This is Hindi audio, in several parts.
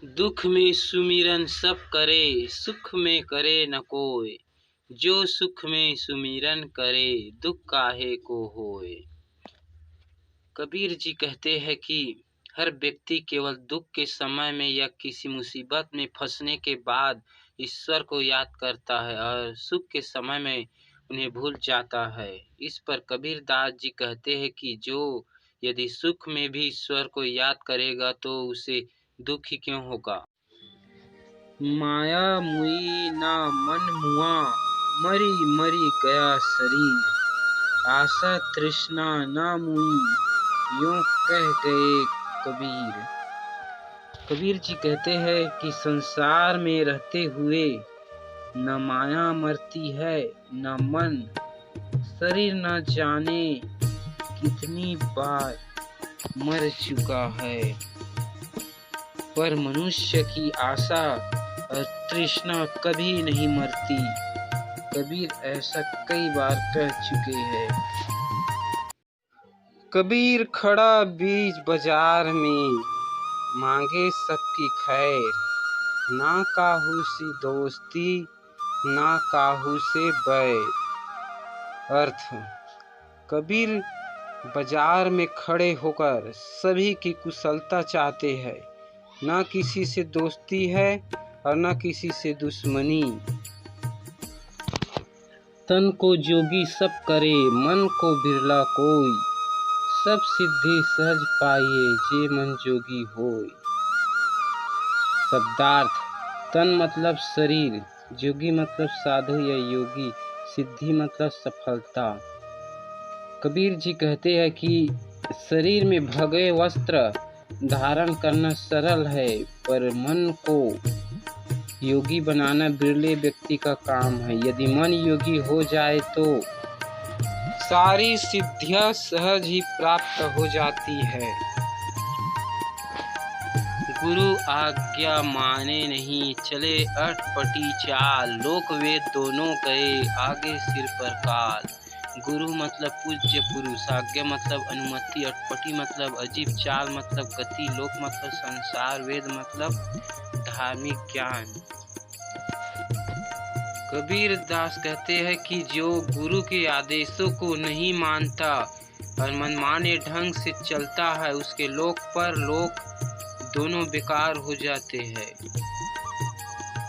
दुख में सुमिरन सब करे, सुख में करे न कोय। जो सुख में सुमिरन करे, दुख काहे को होए। कबीर जी कहते हैं कि हर व्यक्ति केवल दुख के समय में या किसी मुसीबत में फंसने के बाद ईश्वर को याद करता है और सुख के समय में उन्हें भूल जाता है। इस पर कबीर दास जी कहते हैं कि जो यदि सुख में भी ईश्वर को याद करेगा तो उसे दुख ही क्यों होगा। माया मुई ना मन मुआ, मरी मरी गया शरीर। आशा तृष्णा ना मुई, यूं कह गए कबीर। कबीर जी कहते हैं कि संसार में रहते हुए न माया मरती है न मन, शरीर न जाने कितनी बार मर चुका है, पर मनुष्य की आशा और तृष्णा कभी नहीं मरती। कबीर ऐसा कई बार कह चुके हैं। कबीर खड़ा बीच बाजार में, मांगे सबकी खैर। ना काहू से दोस्ती ना काहू से बैर। अर्थ, कबीर बाजार में खड़े होकर सभी की कुशलता चाहते हैं, ना किसी से दोस्ती है और ना किसी से दुश्मनी। तन को जोगी सब करे, मन को बिरला कोई। सब सिद्धि सहज पाइए, जे मन जोगी होय। शब्दार्थ, तन मतलब शरीर, जोगी मतलब साधु या योगी, सिद्धि मतलब सफलता। कबीर जी कहते हैं कि शरीर में भगवे वस्त्र धारण करना सरल है, पर मन को योगी बनाना बिरले व्यक्ति का काम है। यदि मन योगी हो जाए तो सारी सिद्धियां सहज ही प्राप्त हो जाती है। गुरु आज्ञा माने नहीं, चले अटपटी चाल। लोक वेद दोनों गए, आगे सिर पर काल। गुरु मतलब पूज्य पुरुष, आज्ञा मतलब अनुमति, अटपटी मतलब अजीब, चाल मतलब गति, लोक मतलब संसार, वेद मतलब धार्मिक ज्ञान। कबीर दास कहते हैं कि जो गुरु के आदेशों को नहीं मानता और मनमाने ढंग से चलता है, उसके लोक पर लोक दोनों बेकार हो जाते हैं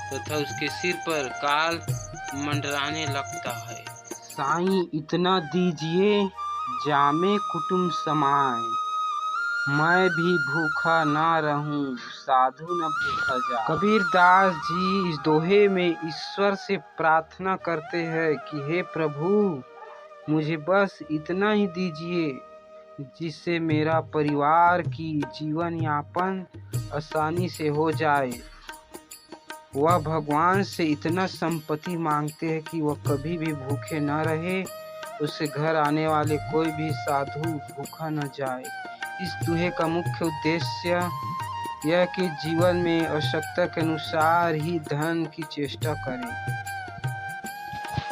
तथा उसके सिर पर काल मंडराने लगता है। साईं इतना दीजिए, जामे कुटुंब समाए। मैं भी भूखा ना रहूं, साधु न भूखा जा। कबीर दास जी इस दोहे में ईश्वर से प्रार्थना करते हैं कि हे प्रभु, मुझे बस इतना ही दीजिए जिससे मेरा परिवार की जीवन यापन आसानी से हो जाए। वह भगवान से इतना संपत्ति मांगते हैं कि वह कभी भी भूखे न रहे, उसके घर आने वाले कोई भी साधु भूखा न जाए। इस दोहे का मुख्य उद्देश्य यह कि जीवन में आवश्यकता के अनुसार ही धन की चेष्टा करें।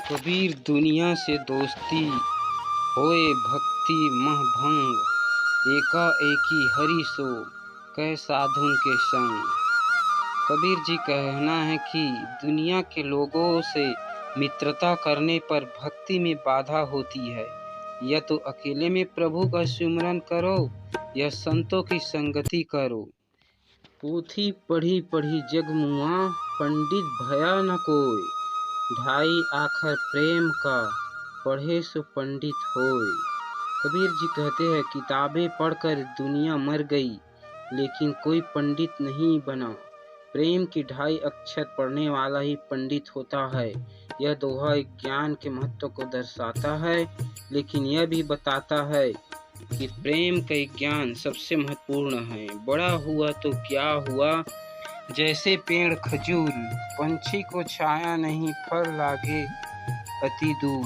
कबीर दुनिया से दोस्ती होए भक्ति मह भंग, एकाएकी हरि सो कह साधुन के संग। कबीर जी कहना है कि दुनिया के लोगों से मित्रता करने पर भक्ति में बाधा होती है। या तो अकेले में प्रभु का सुमिरन करो या संतों की संगति करो। पोथी पढ़ी पढ़ी जग मुआ, पंडित भया न कोय। ढाई आखर प्रेम का, पढ़े सो पंडित होय। कबीर जी कहते हैं किताबें पढ़कर दुनिया मर गई, लेकिन कोई पंडित नहीं बना। प्रेम की ढाई अक्षर पढ़ने वाला ही पंडित होता है। यह दोहा ज्ञान के महत्व को दर्शाता है, लेकिन यह भी बताता है कि प्रेम का ज्ञान सबसे महत्वपूर्ण है। बड़ा हुआ तो क्या हुआ, जैसे पेड़ खजूर, पंछी को छाया नहीं, फल लागे अति दूर।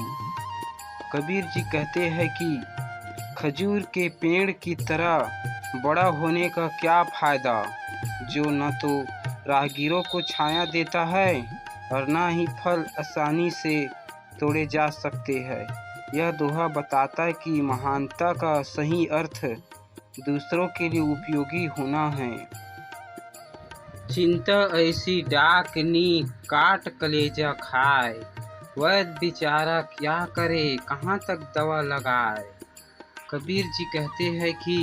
कबीर जी कहते हैं कि खजूर के पेड़ की तरह बड़ा होने का क्या फायदा, जो न तो राहगीरों को छाया देता है और ना ही फल आसानी से तोड़े जा सकते हैं। यह दोहा बताता है कि महानता का सही अर्थ दूसरों के लिए उपयोगी होना है। चिंता ऐसी डाकनी काट कलेजा खाए, वैद्य बेचारा क्या करे कहाँ तक दवा लगाए। कबीर जी कहते हैं कि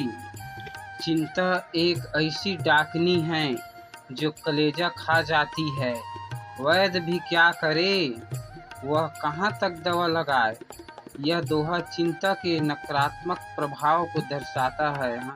चिंता एक ऐसी डाकनी है जो कलेजा खा जाती है, वैद्य भी क्या करे वह कहाँ तक दवा लगाए। यह दोहा चिंता के नकारात्मक प्रभाव को दर्शाता है।